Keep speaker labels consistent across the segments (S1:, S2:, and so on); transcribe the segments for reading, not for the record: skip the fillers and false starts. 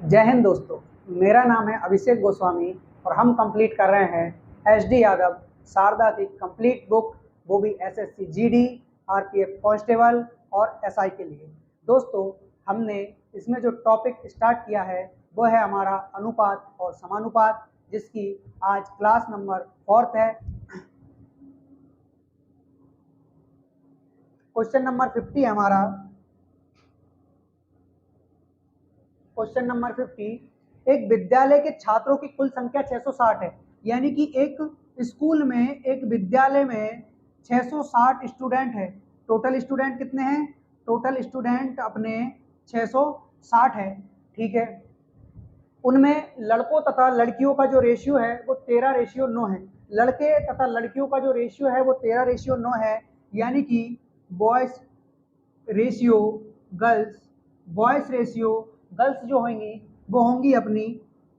S1: जय हिंद दोस्तों, मेरा नाम है अभिषेक गोस्वामी और हम कंप्लीट कर रहे हैं एचडी यादव शारदा की कंप्लीट बुक, वो भी एसएससी जीडी, आरपीएफ कांस्टेबल और एसआई के लिए। दोस्तों, हमने इसमें जो टॉपिक स्टार्ट किया है वो है हमारा अनुपात और समानुपात, जिसकी आज क्लास नंबर 4 है। क्वेश्चन नंबर 50 है हमारा। क्वेश्चन नंबर 50, एक विद्यालय के छात्रों की कुल संख्या 660 है। यानी कि एक स्कूल में, एक विद्यालय में 660 स्टूडेंट है। टोटल स्टूडेंट कितने हैं? टोटल स्टूडेंट अपने 660 है। ठीक है। उनमें लड़कों तथा लड़कियों का जो रेशियो है वो 13:9 है। लड़के तथा लड़कियों का जो रेशियो है वो 13:9 है। यानी कि boys ratio girls, boys ratio girls जो होंगी वो होंगी अपनी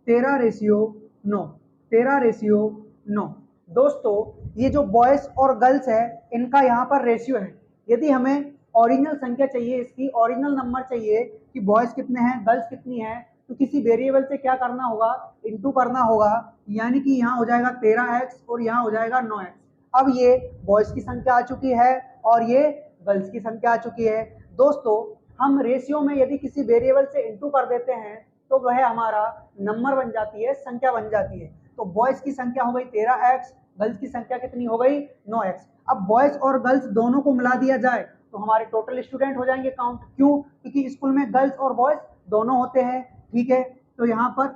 S1: 13:9। 13:9। दोस्तों, ये जो बॉयज और गर्ल्स है इनका यहाँ पर रेशियो है। यदि हमें ओरिजिनल संख्या चाहिए, इसकी ओरिजिनल नंबर चाहिए कि बॉयज कितने हैं, गर्ल्स कितनी है, तो किसी वेरिएबल से क्या करना होगा? इनटू करना होगा। यानी कि यहाँ हो जाएगा 13x और यहाँ हो जाएगा 9x। अब ये बॉयज की संख्या आ चुकी है और ये गर्ल्स की संख्या आ चुकी है। दोस्तों, हम रेशियो में यदि किसी वेरिएबल से इनटू कर देते हैं तो वह हमारा नंबर बन जाती है, संख्या बन जाती है। तो बॉयज की संख्या हो गई 13x, गर्ल्स की संख्या कितनी हो गई? 9x। अब बॉयज और गर्ल्स दोनों को मिला दिया जाए तो हमारे टोटल स्टूडेंट हो जाएंगे काउंट। क्यों? क्योंकि स्कूल में गर्ल्स और बॉयज दोनों होते हैं। ठीक है। तो यहाँ पर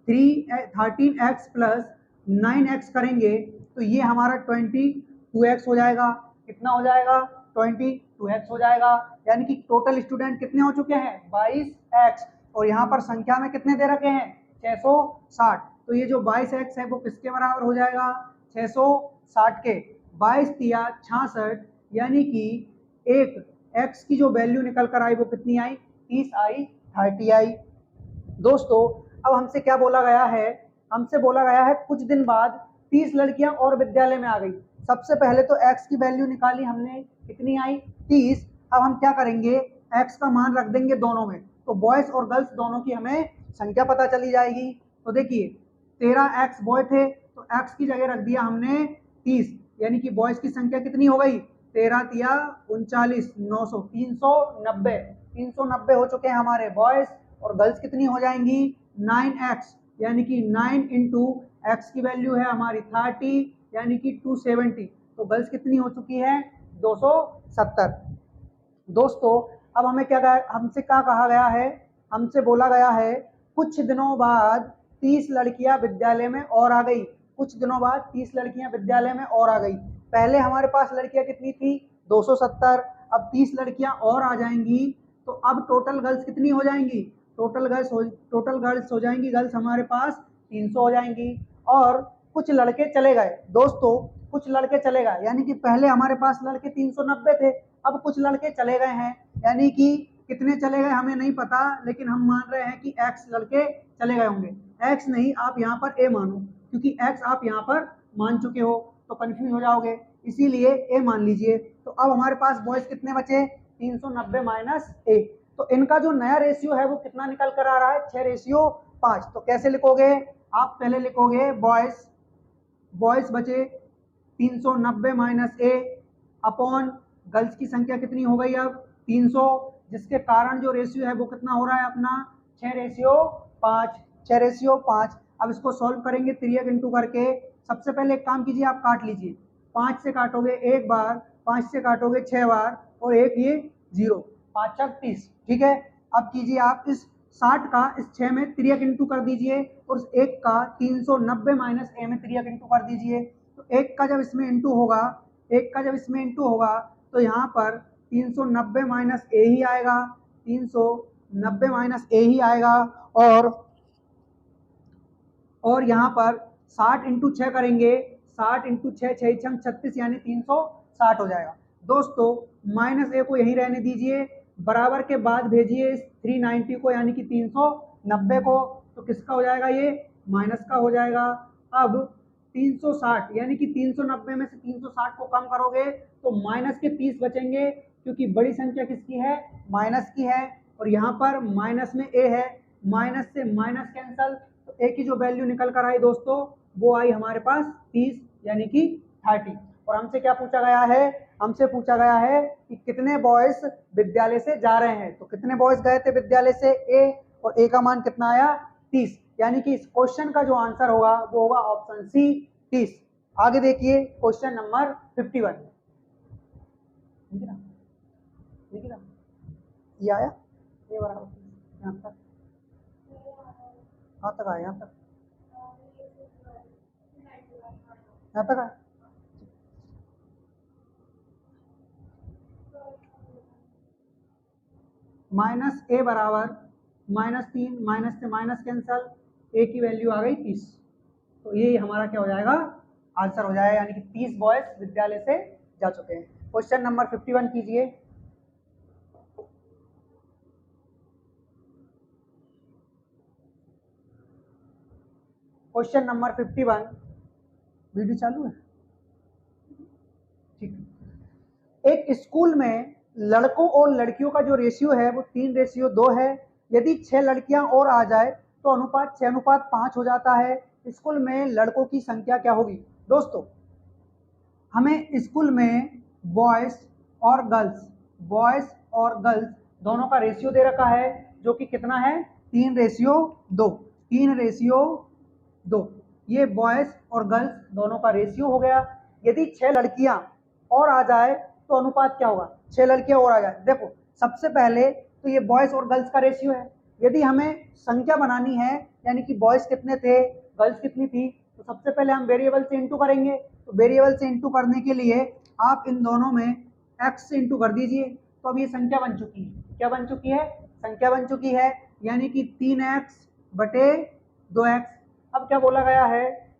S1: 13x प्लस 9x करेंगे तो ये हमारा 22x हो जाएगा। कितना हो जाएगा? 22x हो जाएगा। यानी कि टोटल स्टूडेंट कितने हो चुके हैं? 22x। और यहाँ पर संख्या में कितने दे रखे हैं? 660। तो ये जो 22x है वो किसके बराबर हो जाएगा? 660 के। 22 तिया 66, यानी कि एक x की जो वैल्यू निकल कर आई वो कितनी आई? 30 आई, 30 आई। दोस्तों, अब हमसे क्या बोला गया है? हमसे बोला गया है कुछ दिन बाद 30 लड़कियां और विद्यालय में आ गई। सबसे पहले तो x की वैल्यू निकाली हमने, कितनी आई? 30। अब हम क्या करेंगे? x का मान रख देंगे दोनों में, तो बॉयज और गर्ल्स दोनों की हमें संख्या पता चली जाएगी। तो देखिए, 13x बॉय थे तो x की जगह रख दिया हमने 30। यानी कि बॉयज की संख्या कितनी हो गई? 13 तिया 39, 900, 390। 390 हो चुके हैं हमारे बॉयज। और गर्ल्स कितनी हो जाएंगी? 9x। यानी कि 9 इंटू एक्स की वैल्यू है हमारी 30, यानी कि 270। तो गर्ल्स कितनी हो चुकी है? 270। दोस्तों, अब हमें हमसे क्या कहा गया है? हमसे बोला गया है कुछ दिनों बाद 30 लड़कियां विद्यालय में और आ गई। कुछ दिनों बाद 30 लड़कियां विद्यालय में और आ गई। पहले हमारे पास लड़कियां कितनी थी? 270। अब 30 लड़कियां और आ जाएंगी तो अब टोटल गर्ल्स कितनी हो जाएंगी? टोटल गर्ल्स हो जाएंगी, गर्ल्स हमारे पास 300 हो जाएंगी। और कुछ लड़के चले गए। दोस्तों, कुछ लड़के चले गए, यानी कि पहले हमारे पास लड़के 390 थे, अब कुछ लड़के चले गए हैं। यानी कि कितने चले गए हमें नहीं पता, लेकिन हम मान रहे हैं कि x लड़के चले गए होंगे। x नहीं, आप यहाँ पर a मानो, क्योंकि x आप यहाँ पर मान चुके हो तो कंफ्यूज हो जाओगे, इसीलिए a मान लीजिए। तो अब हमारे पास बॉयज कितने बचे? 390 माइनस a। तो इनका जो नया रेशियो है वो कितना निकल कर आ रहा है? 6:5। तो कैसे लिखोगे आप? पहले लिखोगे बॉयज बचे 390 माइनस a अपॉन गर्ल्स की संख्या कितनी हो गई? अब 300, जिसके कारण जो रेशियो है वो कितना हो रहा है अपना? 6:5। 6:5। अब इसको सॉल्व करेंगे 3 इंटू करके। सबसे पहले एक काम कीजिए, आप काट लीजिए। 5 से काटोगे एक बार, 5 से काटोगे 6 बार, और एक ये 0, 5 30। ठीक है। अब कीजिए आप इस 60 का इस 6 में 3 इंटू कर दीजिए, और उस 1 का 390 माइनस a में 3 इंटू कर दीजिए। तो 1 का जब इसमें इंटू होगा, 1 का जब इसमें इंटू होगा तो यहाँ पर 390 माइनस a ही आएगा। 390 माइनस a ही आएगा। और यहाँ पर 60 इंटू 6 करेंगे। 60 इंटू 6, 6 36, यानी 360 हो जाएगा। दोस्तों, माइनस a को यहीं रहने दीजिए, बराबर के बाद भेजिए इस 390 को, यानी कि 390 को। तो किसका हो जाएगा? ये माइनस का हो जाएगा। अब 360, यानी कि 390 में से 360 को कम करोगे तो माइनस के 30 बचेंगे, क्योंकि बड़ी संख्या किसकी है? माइनस की है। और यहाँ पर माइनस में a है, माइनस से माइनस कैंसल, तो ए की जो वैल्यू निकल कर आई दोस्तों वो आई हमारे पास 30 यानी कि 30। और हमसे क्या पूछा गया है, हमसे पूछा गया है कि कितने बॉयज विद्यालय से जा रहे हैं। तो कितने बॉयज गए थे विद्यालय से, ए, और ए का मान कितना आया 30, यानी कि इस क्वेश्चन का जो आंसर होगा वो होगा ऑप्शन सी 30। आगे देखिए क्वेश्चन नंबर 51। ठीक है ना, ठीक है ना, ये आया, ये बराबर यहाँ तक, कहाँ तक आया, यहाँ तक, यहाँ तक आया। माइनस ए बराबर -3, माइनस से माइनस कैंसल, ए की वैल्यू आ गई 30। तो ये हमारा क्या हो जाएगा, आंसर हो जाएगा, यानी कि 30 बॉयज विद्यालय से जा चुके हैं। क्वेश्चन नंबर 51 कीजिए। क्वेश्चन नंबर 51, वीडियो चालू है, ठीक। एक स्कूल में लड़कों और लड़कियों का जो रेशियो है वो 3:2 है। यदि 6 लड़कियां और आ जाए तो अनुपात 6:5 हो जाता है। स्कूल में लड़कों की संख्या क्या होगी। दोस्तों हमें स्कूल में बॉयज और गर्ल्स दोनों का रेशियो दे रखा है, जो कि कितना है 3:2, 3:2। ये बॉयज और गर्ल्स दोनों का रेशियो हो गया। यदि 6 लड़कियां और आ जाए तो अनुपात क्या होगा, 6 लड़कियां और आ जाए। देखो सबसे पहले तो ये बॉयज और गर्ल्स का रेशियो है। यदि हमें संख्या बनानी है, यानी कि बॉयज कितने थे, गर्ल्स कितनी थी, तो सबसे पहले हम वेरिएबल से इंटू करेंगे। तो वेरिएबल से इंटू करने के लिए आप इन दोनों में x से इंटू कर दीजिए। तो अब ये संख्या बन चुकी है, क्या बन चुकी है, संख्या बन चुकी है, यानी कि 3x बटे 2x। अब क्या बोला गया है,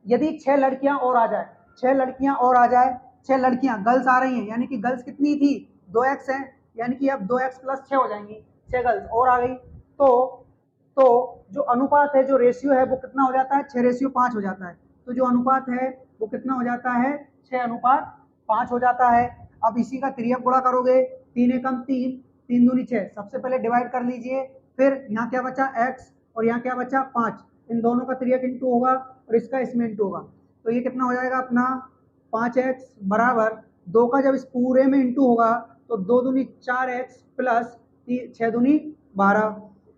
S1: यदि 6 लड़कियां और आ जाए, 6 लड़कियां और आ जाए, 6 लड़कियां गर्ल्स आ रही हैं, यानी कि गर्ल्स कितनी थी 2x है, यानी कि अब 2x + 6 हो जाएंगी, 6 गर्ल्स और आ गई। तो जो अनुपात है, जो रेशियो है वो कितना हो जाता है, 6:5 हो जाता है। तो जो अनुपात है वो कितना हो जाता है, 6:5 हो जाता है। अब इसी का तिर्यक गुणा करोगे, 3 एकम 3, 3 दूनी 6, सबसे पहले डिवाइड कर लीजिए। फिर यहाँ क्या बचा x और यहाँ क्या बचा 5, इन दोनों का तिर्यक इंटू होगा और इसका इसमें इंटू होगा। तो ये कितना हो जाएगा अपना 5x बराबर 2 का जब इस पूरे में इंटू होगा तो 2 दूनी 4x प्लस 6 दूनी 12,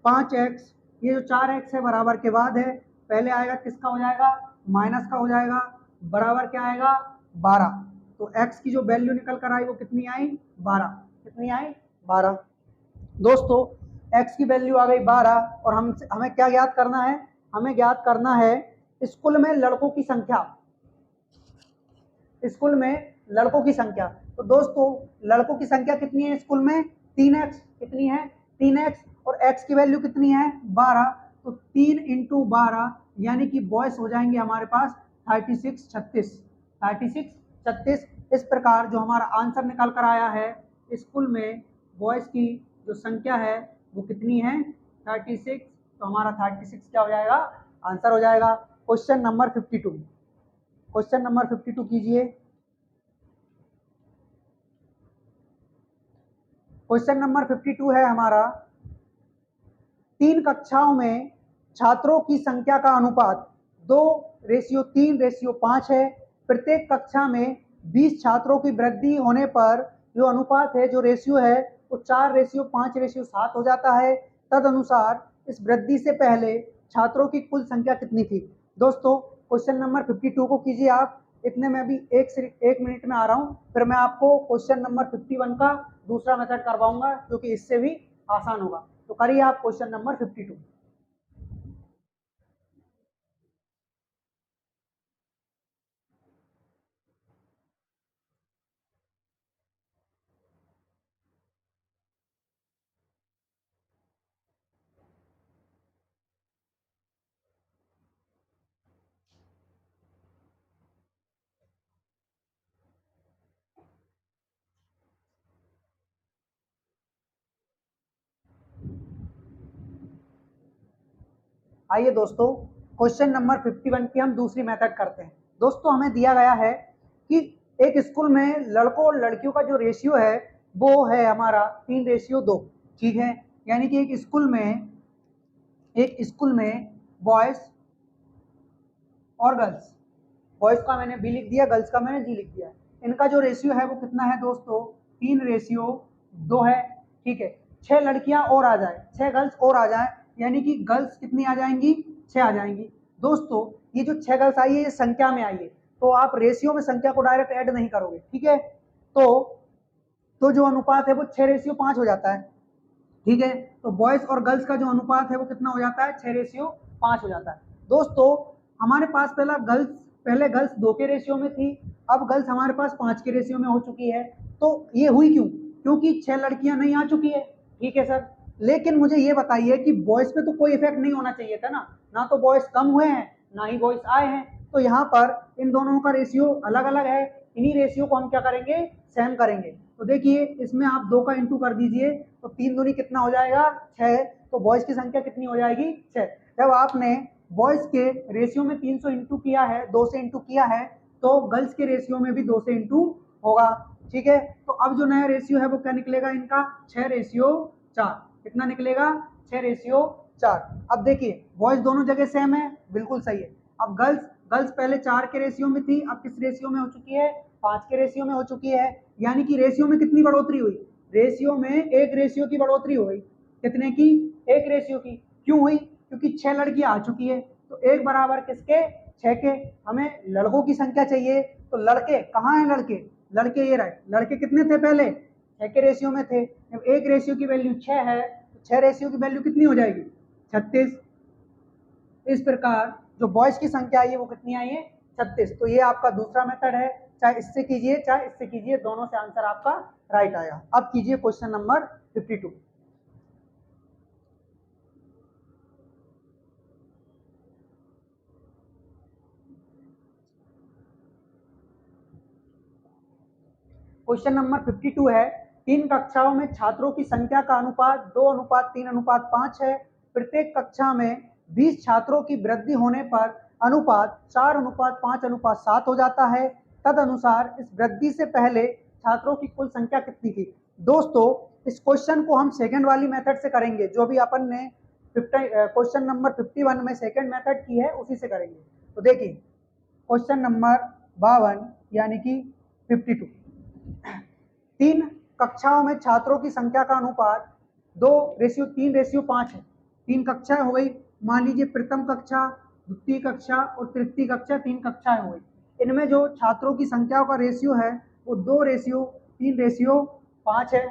S1: 5x, ये जो 4x है बराबर के बाद है, पहले आएगा किसका हो जाएगा, माइनस का हो जाएगा, बराबर क्या आएगा 12। तो x की जो वैल्यू निकल कर आई वो कितनी आई 12, कितनी आई 12। दोस्तों x की वैल्यू आ गई 12 और हमें क्या ज्ञात करना है, हमें ज्ञात करना है स्कूल में लड़कों की संख्या, स्कूल में लड़कों की संख्या। तो दोस्तों लड़कों की संख्या कितनी है स्कूल में, 3x, कितनी है 3x, और x की वैल्यू कितनी है 12। तो 3 × 12 यानी कि बॉयज हो जाएंगे हमारे पास 36, 36। इस प्रकार जो हमारा आंसर निकल कर आया है, स्कूल में बॉयज की जो संख्या है वो कितनी है 36। तो हमारा 36 क्या हो जाएगा, आंसर हो जाएगा। क्वेश्चन नंबर 52, क्वेश्चन नंबर 52 कीजिए। क्वेश्चन नंबर 52 है हमारा, 3 कक्षाओं में छात्रों की संख्या का अनुपात 2:3:5 है। प्रत्येक कक्षा में 20 छात्रों की वृद्धि होने पर जो अनुपात है, जो रेशियो है वो 4:5:7 हो जाता है। तदनुसार इस वृद्धि से पहले छात्रों की कुल संख्या कितनी थी। दोस्तों क्वेश्चन नंबर 52 को कीजिए आप, इतने में भी एक मिनट में आ रहा हूँ, फिर मैं आपको क्वेश्चन नंबर 51 का दूसरा मेथड करवाऊंगा क्योंकि इससे भी आसान होगा। तो करिए आप क्वेश्चन नंबर 52। आइए दोस्तों क्वेश्चन नंबर 51 की हम दूसरी मेथड करते हैं। दोस्तों हमें दिया गया है कि एक स्कूल में लड़कों और लड़कियों का जो रेशियो है वो है हमारा 3:2, ठीक है। यानी कि एक स्कूल में एक स्कूल में बॉयज और गर्ल्स, बॉयज का मैंने बी लिख दिया, गर्ल्स का मैंने जी लिख दिया, इनका जो रेशियो है वो कितना है दोस्तों, 3:2 है। ठीक है, 6 लड़कियां और आ जाए, 6 गर्ल्स और आ जाए, यानी कि गर्ल्स कितनी आ जाएंगी, 6 आ जाएंगी। दोस्तों ये जो 6 गर्ल्स आई है ये संख्या में आई है, तो आप रेशियो में संख्या को डायरेक्ट ऐड नहीं करोगे। ठीक है, तो जो अनुपात है वो 6:5 हो जाता है। ठीक है, तो बॉयज और गर्ल्स का जो अनुपात है वो कितना हो जाता है, 6:5 हो जाता है। दोस्तों हमारे पास पहले गर्ल्स 2 के रेशियो में थी, अब गर्ल्स हमारे पास 5 के रेशियो में हो चुकी है। तो ये हुई क्यों, क्योंकि 6 लड़कियां नहीं आ चुकी है। ठीक है सर, लेकिन मुझे ये बताइए कि बॉयज पे तो कोई इफेक्ट नहीं होना चाहिए था ना, ना तो बॉयज कम हुए हैं ना ही बॉयज आए हैं, तो यहाँ पर इन दोनों का रेशियो अलग अलग है, इन्हीं रेशियो को हम क्या करेंगे, सेम करेंगे। तो देखिए इसमें आप 2 का इंटू कर दीजिए, तो 3 दूनी कितना हो जाएगा, 6, तो बॉयज की संख्या कितनी हो जाएगी, 6। जब आपने बॉयज के रेशियो में 300 इंटू किया है, 2 से इंटू किया है, तो गर्ल्स के रेशियो में भी 2 से इंटू होगा। ठीक है, तो अब जो नया रेशियो है वो क्या निकलेगा इनका, 6:4। कितना निकलेगा, 6:4। अब देखिए बॉयज दोनों जगह सेम है, बिल्कुल सही है। अब गर्ल्स पहले 4 के रेशियो में थी, अब किस रेशियो में हो चुकी है, 5 के रेशियो में हो चुकी है, यानी कि रेशियो में कितनी बढ़ोतरी हुई, रेशियो में 1 रेशियो की बढ़ोतरी हो गई। कितने की, 1 रेशियो की। क्यों हुई, क्योंकि 6 लड़कियां आ चुकी है, तो 1 बराबर किसके, 6 के। हमें लड़कों की संख्या चाहिए, तो लड़के कहाँ हैं, लड़के ये रहे, लड़के कितने थे पहले, 6 के रेशियो में थे। जब 1 रेशियो की वैल्यू 6 है, तो 6 रेशियो की वैल्यू कितनी हो जाएगी, 36। इस प्रकार जो बॉयज की संख्या आई है वो कितनी आई है, 36। तो ये आपका दूसरा मेथड है, चाहे इससे कीजिए चाहे इससे कीजिए, दोनों से आंसर आपका राइट आया। अब कीजिए क्वेश्चन नंबर 52। क्वेश्चन नंबर 52 है, 3 कक्षाओं में छात्रों की संख्या का अनुपात 2:3:5 है। प्रत्येक कक्षा में 20 छात्रों की वृद्धि होने पर अनुपात 4:5:7 हो जाता है। तदनुसार इस वृद्धि से पहले छात्रों की कुल संख्या कितनी थी। दोस्तों इस क्वेश्चन को हम सेकंड वाली मेथड से करेंगे, जो भी अपन ने क्वेश्चन नंबर 51 में सेकंड मेथड की है उसी से करेंगे। तो देखिए क्वेश्चन नंबर 52 यानी कि 52, 3 कक्षाओं में छात्रों की संख्या का अनुपात 2:3:5 है। 3 कक्षाएं हो गई, मान लीजिए प्रथम कक्षा, द्वितीय कक्षा और तृतीय कक्षा, 3 कक्षाएं हो गई। इनमें जो छात्रों की संख्या का रेशियो है वो 2:3:5 है।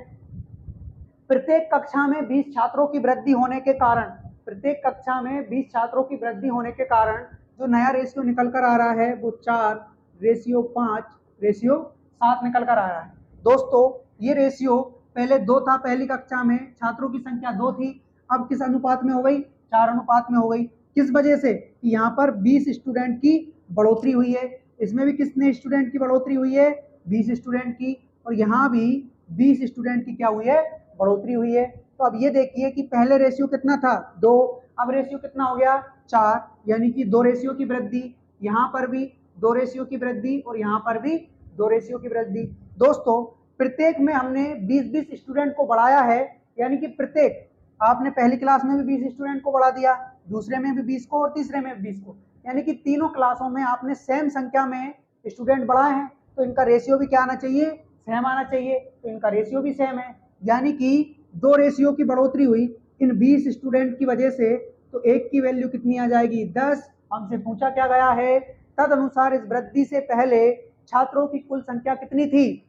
S1: प्रत्येक कक्षा में 20 छात्रों की वृद्धि होने के कारण, प्रत्येक कक्षा में 20 छात्रों की वृद्धि होने के कारण जो नया रेशियो निकल कर आ रहा है वो 4:5:7 निकल कर आ रहा है। दोस्तों ये रेशियो पहले 2 था, पहली कक्षा में छात्रों की संख्या 2 थी, अब किस अनुपात में हो गई, 4 अनुपात में हो गई। किस वजह से, कि यहाँ पर 20 स्टूडेंट की बढ़ोतरी हुई है, इसमें भी कितने स्टूडेंट की बढ़ोतरी हुई है, 20 स्टूडेंट की, और यहाँ भी 20 स्टूडेंट की क्या हुई है, बढ़ोतरी हुई है। तो अब ये देखिए कि पहले रेशियो कितना था, 2, अब रेशियो कितना हो गया, 4, यानी कि 2 रेशियो की वृद्धि, यहाँ पर भी 2 रेशियो की वृद्धि और यहाँ पर भी 2 रेशियो की वृद्धि। दोस्तों प्रत्येक में हमने 20-20 स्टूडेंट को बढ़ाया है, यानी कि प्रत्येक, आपने पहली क्लास में भी 20 स्टूडेंट को बढ़ा दिया, दूसरे में भी 20 को और तीसरे में भी 20 को, यानी कि तीनों क्लासों में आपने सेम संख्या में स्टूडेंट बढ़ाए हैं, तो इनका रेशियो भी क्या आना चाहिए, सेम आना चाहिए। तो इनका रेशियो भी सेम है, यानी कि 2 रेशियो की बढ़ोतरी हुई इन 20 स्टूडेंट की वजह से, तो एक की वैल्यू कितनी आ जाएगी, 10। हमसे पूछा क्या गया है, तद अनुसार इस वृद्धि से पहले छात्रों की कुल संख्या कितनी थी।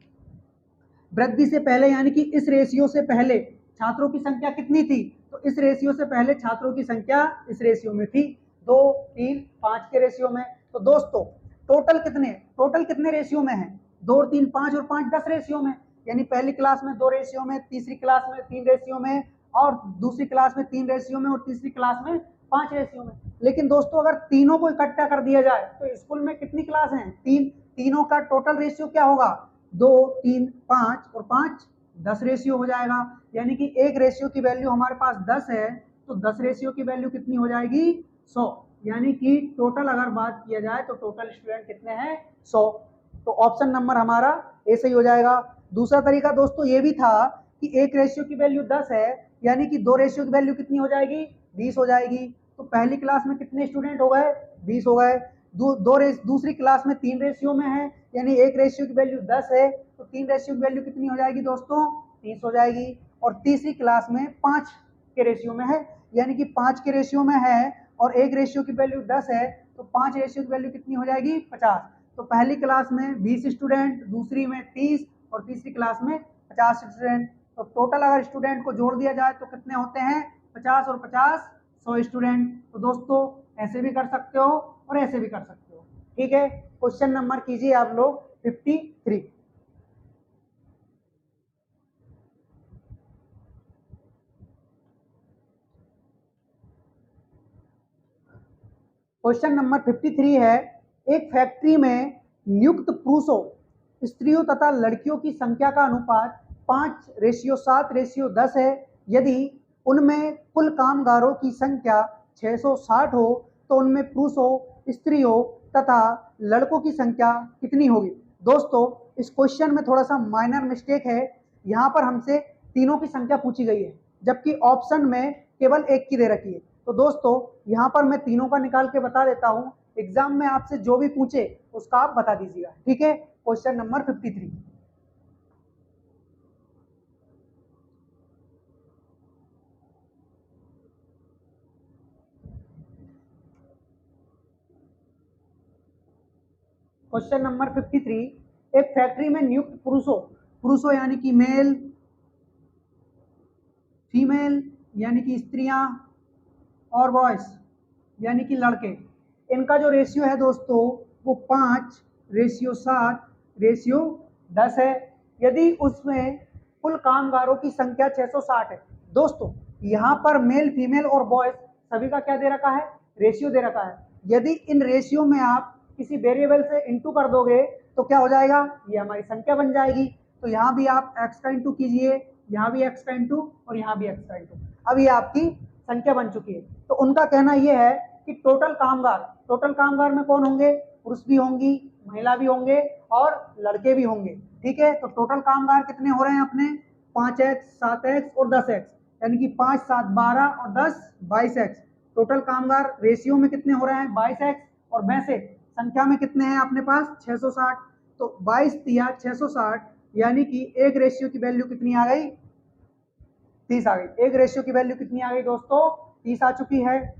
S1: वृद्धि से पहले यानी कि इस रेशियो से पहले छात्रों की संख्या कितनी थी, तो इस रेशियो से पहले छात्रों की संख्या इस रेशियो में थी, 2, 3, 5 के रेशियो में। तो दोस्तों टोटल कितने रेशियो में है, 2, 3, 5 और 5 10 रेशियो में, यानी पहली क्लास में 2 रेशियो में, तीसरी क्लास में 3 रेशियो में, और दूसरी क्लास में 3 रेशियो में, और तीसरी क्लास में 5 रेशियो में। लेकिन दोस्तों अगर तीनों को इकट्ठा कर दिया जाए तो स्कूल में कितनी क्लास हैं, 3, तीनों का टोटल रेशियो क्या होगा, 2, 3, 5 और 5 10 रेशियो हो जाएगा, यानी कि एक रेशियो की वैल्यू हमारे पास 10 है, तो 10 रेशियो की वैल्यू कितनी हो जाएगी, 100, यानी कि टोटल अगर बात किया जाए तो टोटल स्टूडेंट कितने हैं, 100। तो ऑप्शन नंबर हमारा ए सही हो जाएगा। दूसरा तरीका दोस्तों ये भी था कि एक रेशियो की वैल्यू 10 है, यानी कि 2 रेशियो की वैल्यू कितनी हो जाएगी, 20 हो जाएगी। तो पहली क्लास में कितने स्टूडेंट हो गए, 20 हो गए। दूसरी क्लास में 3 रेशियो में है, यानी एक रेशियो की वैल्यू 10 है, तो 3 रेशियो की वैल्यू कितनी हो जाएगी दोस्तों, 30 हो जाएगी। और तीसरी क्लास में 5 के रेशियो में है, यानी कि 5 के रेशियो में है और एक रेशियो की वैल्यू 10 है, तो 5 रेशियो की वैल्यू कितनी हो जाएगी, 50। तो पहली क्लास में 20 स्टूडेंट, दूसरी में 30 और तीसरी क्लास में 50 स्टूडेंट। तो टोटल अगर स्टूडेंट को जोड़ दिया जाए तो कितने होते हैं, 50 और 50 100 स्टूडेंट। तो दोस्तों ऐसे भी कर सकते हो और ऐसे भी कर सकते हो, ठीक है। क्वेश्चन नंबर कीजिए आप लोग 53। क्वेश्चन नंबर 53 है, एक फैक्ट्री में नियुक्त पुरुषों, स्त्रियों तथा लड़कियों की संख्या का अनुपात 5:7:10 है। यदि उनमें कुल कामगारों की संख्या 660 हो तो उनमें पुरुषों, स्त्रियों तथा लड़कों की संख्या कितनी होगी। दोस्तों इस क्वेश्चन में थोड़ा सा माइनर मिस्टेक है, यहाँ पर हमसे तीनों की संख्या पूछी गई है, जबकि ऑप्शन में केवल एक की दे रखी है। तो दोस्तों यहाँ पर मैं तीनों का निकाल के बता देता हूँ, एग्जाम में आपसे जो भी पूछे उसका आप बता दीजिएगा, ठीक है। Question number 53। क्वेश्चन नंबर 53, एक फैक्ट्री में नियुक्त पुरुषों, पुरुषों यानी कि मेल, फीमेल यानी कि स्त्रियां, और बॉयज यानी कि लड़के, इनका जो रेशियो है दोस्तों वो 5:7:10 है। यदि उसमें कुल कामगारों की संख्या 660 है। दोस्तों यहाँ पर मेल, फीमेल और बॉयज सभी का क्या दे रखा है, रेशियो दे रखा है। यदि इन रेशियो में आप किसी वेरिएबल से इंटू कर दोगे तो क्या हो जाएगा, ये हमारी संख्या बन जाएगी। तो यहाँ भी आप x का इंटू कीजिए, यहाँ भी x का इंटू और यहाँ भी x का इंटू। अब ये आपकी संख्या बन चुकी है। तो उनका कहना यह है कि टोटल कामगार में कौन होंगे, पुरुष भी होंगी, महिला भी होंगे और लड़के भी होंगे, ठीक है। तो टोटल कामगार कितने हो रहे हैं अपने, 5x, 7x और 10x, यानी कि 5, 7, 12 और 10, 22x। टोटल कामगार रेशियो में कितने हो रहे हैं, 22x, और वैसे संख्या में कितने हैं अपने पास, 660। तो 22 या 660, यानी कि एक रेशियो की वैल्यू कितनी आ गई, 30 आ गई। एक रेशियो की वैल्यू कितनी आ गई दोस्तों, 30 आ चुकी है।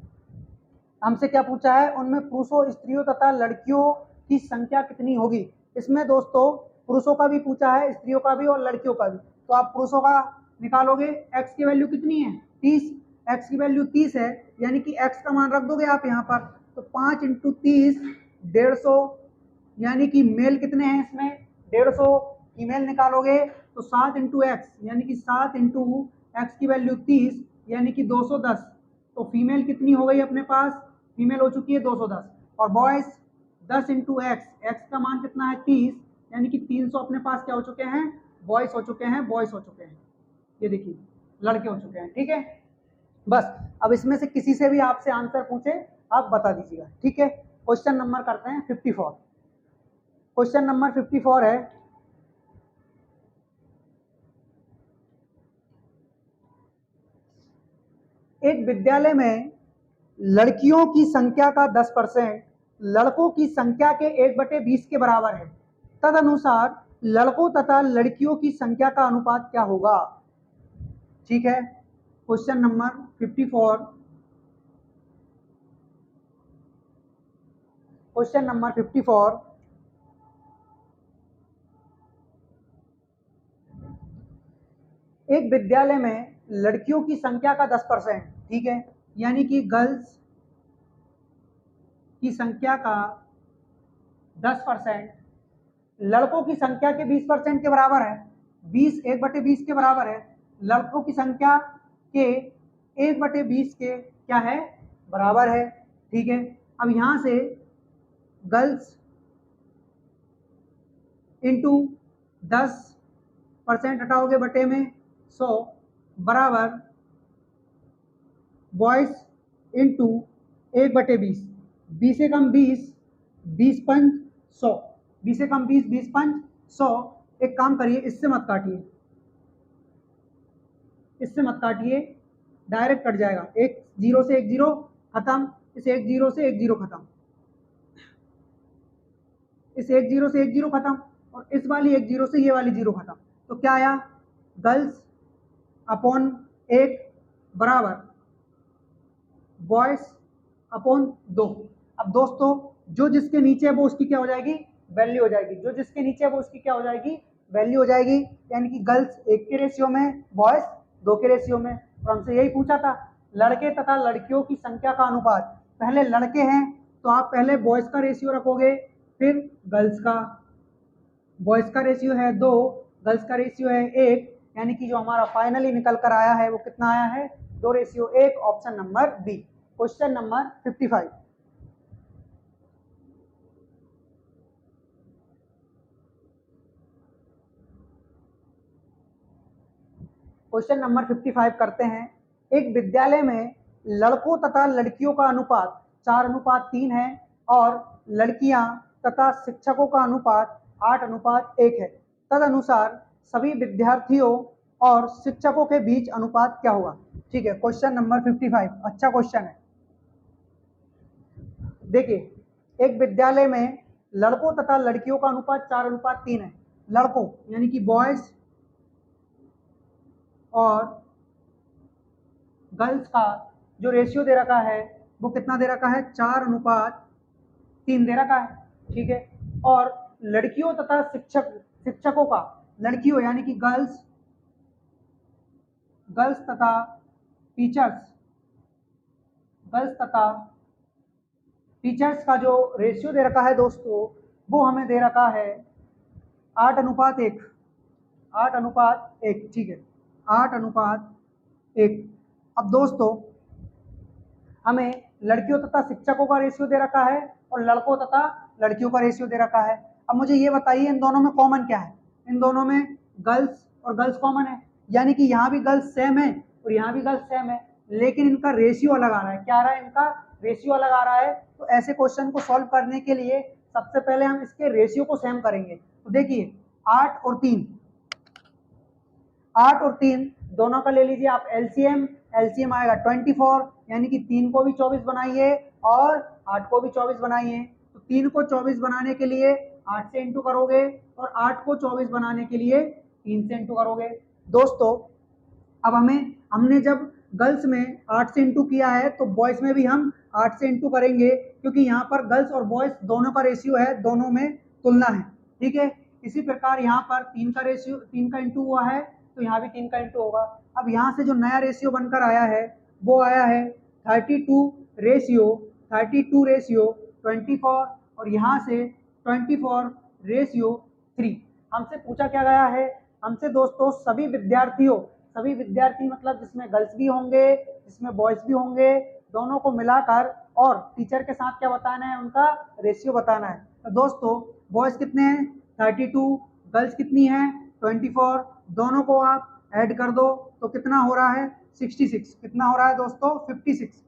S1: हमसे क्या पूछा है, उनमें पुरुषों, स्त्रियों तथा लड़कियों की संख्या कितनी होगी। इसमें दोस्तों पुरुषों का भी पूछा है, स्त्रियों का भी और लड़कियों का भी। तो आप पुरुषों का निकालोगे, x की वैल्यू कितनी है, 30, x की वैल्यू 30 है, यानी कि x का मान रख दोगे आप यहाँ पर। तो 5 × 30 150, यानी कि मेल कितने हैं इसमें, 150, फीमेल निकालोगे तो 7 × x, यानी कि 7 × x की वैल्यू 30, यानी कि 210। तो फीमेल कितनी हो गई अपने पास, फीमेल हो चुकी है 210। और बॉयज 10 × x, x का मान कितना है 30, यानी कि 300 अपने पास क्या हो चुके हैं, बॉयज हो चुके हैं, बॉयज हो चुके हैं, ये देखिए लड़के हो चुके हैं, ठीक है। बस अब इसमें से किसी से भी आपसे आंसर पूछे आप बता दीजिएगा, ठीक है। क्वेश्चन नंबर करते हैं 54। क्वेश्चन नंबर 54 है, एक विद्यालय में लड़कियों की संख्या का 10% लड़कों की संख्या के 1/20 के बराबर है। तदनुसार लड़कों तथा लड़कियों की संख्या का अनुपात क्या होगा, ठीक है। Question number 54। क्वेश्चन नंबर 54, एक विद्यालय में लड़कियों की संख्या का 10%, ठीक है, यानी कि गर्ल्स की संख्या का 10% लड़कों की संख्या के 20% के बराबर है। 20 1/20 के बराबर है, लड़कों की संख्या के 1/20 के क्या है, बराबर है, ठीक है। अब यहाँ से गर्ल्स इंटू 10% हटाओगे बटे में 100 बराबर बॉयज इंटू 1/20, 20 से कम 20, 20 पंच 100, 20 से कम 20, 20 पंच 100। एक काम करिए, इससे मत काटिए, इससे मत काटिए, डायरेक्ट कट जाएगा, एक जीरो से एक जीरो खत्म, इस एक जीरो से एक जीरो खत्म, इस एक जीरो से एक जीरो खत्म, और इस वाली एक जीरो से ये वाली जीरो खत्म। तो क्या आया, गर्ल्स अपॉन एक बराबर बॉयज अपॉन 2। अब दोस्तों जो जिसके नीचे है वो उसकी क्या हो जाएगी, वैल्यू हो जाएगी, जो जिसके नीचे है वो उसकी क्या हो जाएगी, वैल्यू हो जाएगी। यानी कि गर्ल्स 1 के रेशियो में, बॉयज 2 के रेशियो में। और हमसे यही पूछा था लड़के तथा लड़कियों की संख्या का अनुपात, पहले लड़के हैं तो आप पहले बॉयज का रेशियो रखोगे, फिर गर्ल्स का। बॉयज का रेशियो है 2, गर्ल्स का रेशियो है 1, यानी कि जो हमारा फाइनली निकल कर आया है वो कितना आया है, 2:1। Option number B. Question number 55। Question number 55 करते हैं। एक विद्यालय में लड़कों तथा लड़कियों का अनुपात 4:3 है और लड़कियां तथा शिक्षकों का अनुपात 8:1 है। तदनुसार सभी विद्यार्थियों और शिक्षकों के बीच अनुपात क्या होगा। ठीक है, क्वेश्चन नंबर 55 अच्छा क्वेश्चन है। देखिए एक विद्यालय में लड़कों तथा लड़कियों का अनुपात 4:3 है। लड़कों यानी कि बॉयज और गर्ल्स का जो रेशियो दे रखा है वो कितना दे रखा है, 4:3 दे रखा है। ठीक है, और लड़कियों तथा शिक्षकों का, लड़कियों यानी कि गर्ल्स तथा टीचर्स का जो रेशियो दे रखा है दोस्तों वो हमें दे रखा है 8:1। 8:1, ठीक है, 8:1। अब दोस्तों हमें लड़कियों तथा शिक्षकों का रेशियो दे रखा है और लड़कों तथा लड़कियों का रेशियो दे रखा है। अब मुझे ये बताइए इन दोनों में कॉमन क्या है। इन दोनों में गर्ल्स और गर्ल्स कॉमन है, यानी कि यहाँ भी गर्ल्स सेम है और यहाँ भी गर्ल्स सेम है, लेकिन इनका रेशियो अलग आ रहा है। क्या आ रहा है, इनका रेशियो अलग आ रहा है। तो ऐसे क्वेश्चन को सॉल्व करने के लिए सबसे पहले हम इसके रेशियो को सेम करेंगे। तो देखिए 8 और 3, 8 और 3 दोनों का ले लीजिए आप एलसीएम। एलसीएम आएगा 24, यानी कि 3 को भी 24 बनाइए और 8 को भी 24 बनाइए। तो 3 को 24 बनाने के लिए 8 से इंटू करोगे और 8 को 24 बनाने के लिए 3 से इंटू करोगे। दोस्तों अब हमने जब गर्ल्स में 8 से इंटू किया है तो बॉयज़ में भी हम 8 से इंटू करेंगे, क्योंकि यहाँ पर गर्ल्स और बॉयज़ दोनों का रेशियो है, दोनों में तुलना है। ठीक है, इसी प्रकार यहाँ पर 3 का रेशियो, 3 का इंटू हुआ है तो यहाँ भी 3 का इंटू होगा। अब यहाँ से जो नया रेशियो बनकर आया है वो आया है 32 रेशियो 24, और यहाँ से 24 रेशियो 3। हमसे पूछा क्या गया है, हमसे दोस्तों सभी विद्यार्थी मतलब जिसमें गर्ल्स भी होंगे जिसमें बॉयज भी होंगे, दोनों को मिलाकर और टीचर के साथ क्या बताना है, उनका रेशियो बताना है। तो दोस्तों बॉयज कितने हैं 32, गर्ल्स कितनी है 24, दोनों को आप ऐड कर दो तो कितना हो रहा है 66। कितना हो रहा है दोस्तों 56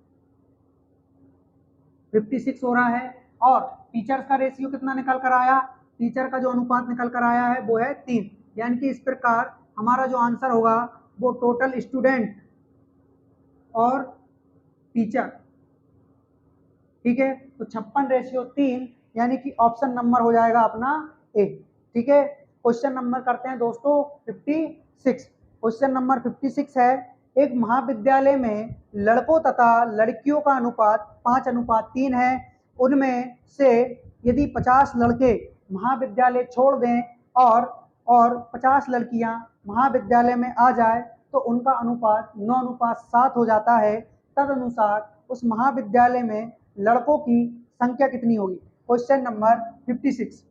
S1: हो रहा है। और टीचर्स का रेशियो कितना निकल कर आया, टीचर का जो अनुपात निकल कर आया है वो है 3। यानी कि इस प्रकार हमारा जो आंसर होगा वो टोटल स्टूडेंट और टीचर। ठीक है, तो 56:3, यानी कि ऑप्शन नंबर हो जाएगा अपना ए। ठीक है, क्वेश्चन नंबर करते हैं दोस्तों 56। क्वेश्चन नंबर 56 है, एक महाविद्यालय में लड़कों तथा लड़कियों का अनुपात 5:3 है। उनमें से यदि 50 लड़के महाविद्यालय छोड़ दें और 50 लड़कियां महाविद्यालय में आ जाए तो उनका अनुपात 9:7 हो जाता है। तदनुसार उस महाविद्यालय में लड़कों की संख्या कितनी होगी। Question number 56।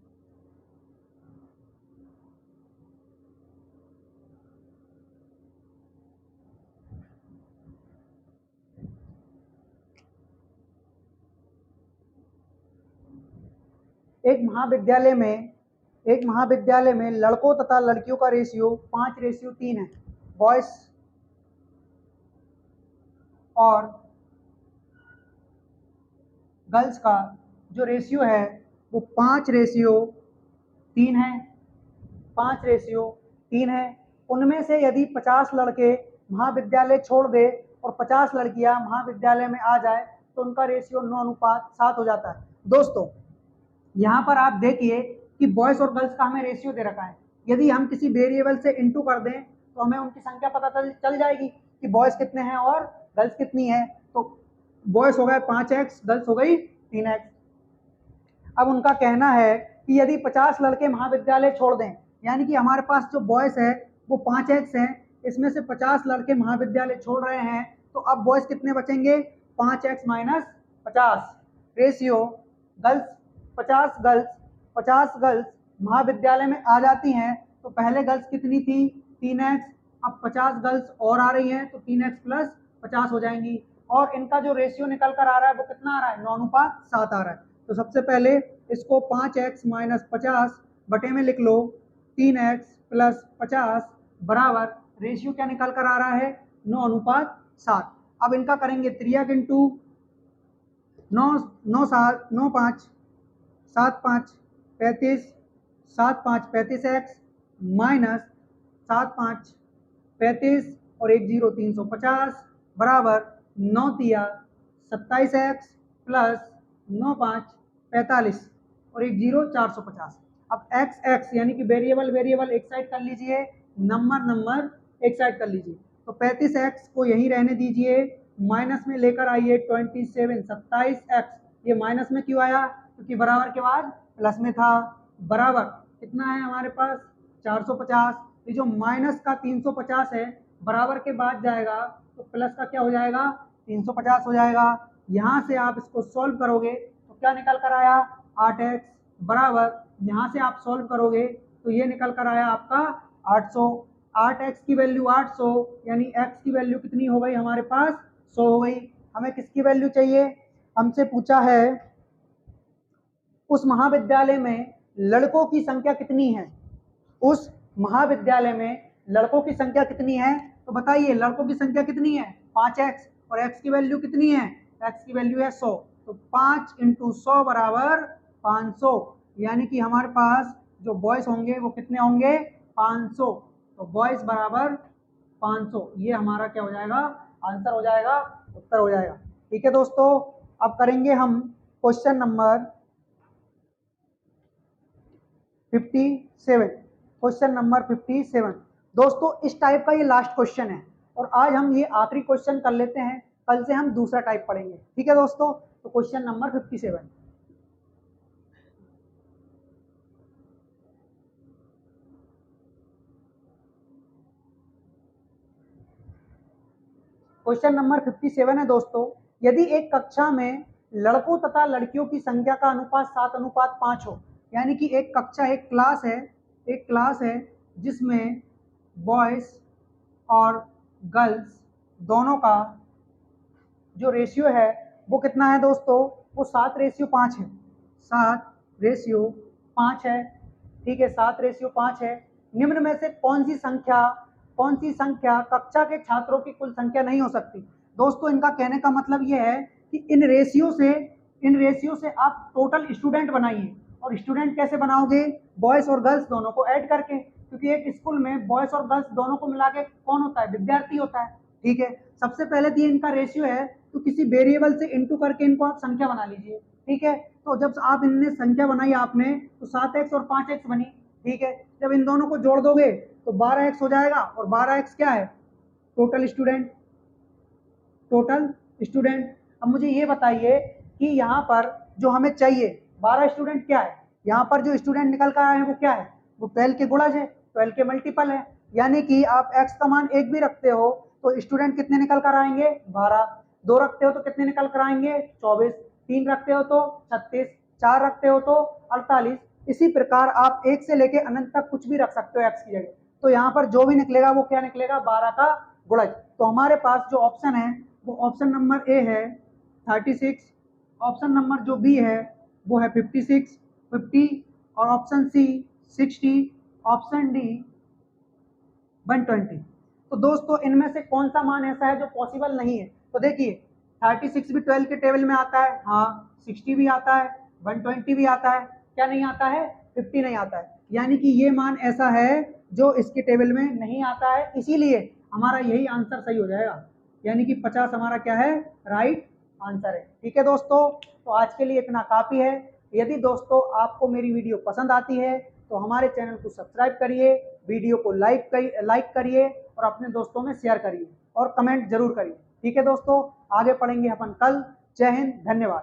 S1: एक महाविद्यालय में लड़कों तथा लड़कियों का रेशियो 5:3 है। बॉयज और गर्ल्स का जो रेशियो है वो 5:3 है। 5:3 है। उनमें से यदि 50 लड़के महाविद्यालय छोड़ दे और 50 लड़कियां महाविद्यालय में आ जाए तो उनका रेशियो 9:7 हो जाता है। दोस्तों यहाँ पर आप देखिए कि बॉयज और गर्ल्स का हमें रेशियो दे रखा है, यदि हम किसी वेरिएबल से इंटू कर दें तो हमें उनकी संख्या पता चल जाएगी कि बॉयज कितने हैं और गर्ल्स कितनी है। तो बॉयज हो गए 5x, गर्ल्स हो गई 3x। अब उनका कहना है कि यदि 50 लड़के महाविद्यालय छोड़ दें, यानी कि हमारे पास जो बॉयज है वो 5x हैं, इसमें से 50 लड़के महाविद्यालय छोड़ रहे हैं, तो अब बॉयज कितने बचेंगे? 5x minus 50। Ratio girls 50 girls महाविद्यालय में आ जाती हैं, तो पहले गर्ल्स कितनी थी? 3x। अब 50 गर्ल्स और आ रही हैं तो 3x प्लस 50 हो जाएंगी, और इनका जो रेशियो निकल कर आ रहा है वो कितना आ रहा है? 9:7 आ रहा है। तो सबसे पहले इसको 5x माइनस 50 बटे में लिख लो 3x प्लस 50 बराबर रेशियो क्या निकल कर आ रहा है? 9:7। अब इनका करेंगे 3 इंटू 9 5 7 5 35 7 5 35x माइनस 7 5 35 और 1 0 350 बराबर 9 तिया 27x प्लस 9 5 45 और 1 0 450। अब x यानी कि वेरिएबल एक साइड कर लीजिए, नंबर एक साइड कर लीजिए। तो 35x को यहीं रहने दीजिए, माइनस में लेकर आइए 27x। ये माइनस में क्यों आया? क्योंकि बराबर के बाद प्लस में था। बराबर कितना है हमारे पास? 450। ये जो माइनस का 350 है बराबर के बाद जाएगा तो प्लस का क्या हो जाएगा? 350 हो जाएगा। यहाँ से आप इसको सॉल्व करोगे तो क्या निकल कर आया? 8x बराबर, यहाँ से आप सॉल्व करोगे तो ये निकल कर आया आपका 800। 8x की वैल्यू 800, यानी x की वैल्यू कितनी हो गई हमारे पास? 100 हो गई। हमें किसकी वैल्यू चाहिए? हमसे पूछा है उस महाविद्यालय में लड़कों की संख्या कितनी है। उस महाविद्यालय में लड़कों की संख्या कितनी है? तो बताइए लड़कों की संख्या कितनी है? 5x, और x की वैल्यू कितनी है? x की वैल्यू है 100। तो 5 इंटू 100 बराबर 500, यानी कि हमारे पास जो बॉयज होंगे वो कितने होंगे? 500। तो बॉयज बराबर 500, ये हमारा क्या हो जाएगा? आंसर हो जाएगा, उत्तर हो जाएगा। ठीक है दोस्तों, अब करेंगे हम क्वेश्चन नंबर 57। क्वेश्चन नंबर 57 दोस्तों, इस टाइप का ये लास्ट क्वेश्चन है और आज हम ये आखिरी क्वेश्चन कर लेते हैं, कल से हम दूसरा टाइप पढ़ेंगे। ठीक है दोस्तों, तो क्वेश्चन नंबर 57। क्वेश्चन नंबर 57 है दोस्तों, यदि एक कक्षा में लड़कों तथा लड़कियों की संख्या का अनुपात 7:5 हो, यानी कि एक कक्षा एक क्लास है जिसमें बॉयज और गर्ल्स दोनों का जो रेशियो है वो कितना है दोस्तों? वो 7:5 है। 7:5 है। ठीक है, 7:5 है। निम्न में से कौन सी संख्या कक्षा के छात्रों की कुल संख्या नहीं हो सकती? दोस्तों इनका कहने का मतलब ये है कि इन रेशियो से आप टोटल स्टूडेंट बनाइए। और स्टूडेंट कैसे बनाओगे? बॉयज और गर्ल्स दोनों को ऐड करके, क्योंकि एक स्कूल में बॉयज और गर्ल्स दोनों को मिला के कौन होता है? विद्यार्थी होता है। ठीक है, सबसे पहले तो इनका रेशियो है, तो किसी वेरिएबल से इंटू करके इनको आप संख्या बना लीजिए। ठीक है, तो जब आप इनने संख्या बनाई आपने तो 7x और 5x बनी। ठीक है, जब इन दोनों को जोड़ दोगे तो 12x हो जाएगा, और 12x क्या है? Total student. अब मुझे ये बताइए कि यहाँ पर जो हमें चाहिए 12 स्टूडेंट क्या है? यहाँ पर जो स्टूडेंट निकल कर आए हैं वो क्या है? वो 12 के गुणज है, 12 के मल्टीपल है। यानी कि आप x का मान 1 भी रखते हो तो स्टूडेंट कितने निकल कर आएंगे? 12। 2 रखते हो तो कितने निकल कर आएंगे? 24। 3 रखते हो तो 36। 4 रखते हो तो 48। इसी प्रकार आप 1 से लेके अनंत तक कुछ भी रख सकते हो x की जगह। तो यहाँ पर जो भी निकलेगा वो क्या निकलेगा? 12 का गुणज। तो हमारे पास जो ऑप्शन है वो ऑप्शन नंबर ए है 36, ऑप्शन नंबर जो बी है वो है 56, 50, और ऑप्शन सी 60, ऑप्शन डी 120। तो दोस्तों इनमें से कौन सा मान ऐसा है जो पॉसिबल नहीं है? तो देखिए 36 भी 12 के टेबल में आता है, हाँ, 60 भी आता है, 120 भी आता है, क्या नहीं आता है? 50 नहीं आता है। यानी कि ये मान ऐसा है जो इसके टेबल में नहीं आता है, इसीलिए हमारा यही आंसर सही हो जाएगा। यानी कि 50 हमारा क्या है, राइट आंसर है। ठीक है दोस्तों, तो आज के लिए इतना काफ़ी है। यदि दोस्तों आपको मेरी वीडियो पसंद आती है तो हमारे चैनल को सब्सक्राइब करिए, वीडियो को लाइक करिए और अपने दोस्तों में शेयर करिए और कमेंट जरूर करिए। ठीक है दोस्तों, आगे पढ़ेंगे अपन कल। जय हिंद, धन्यवाद।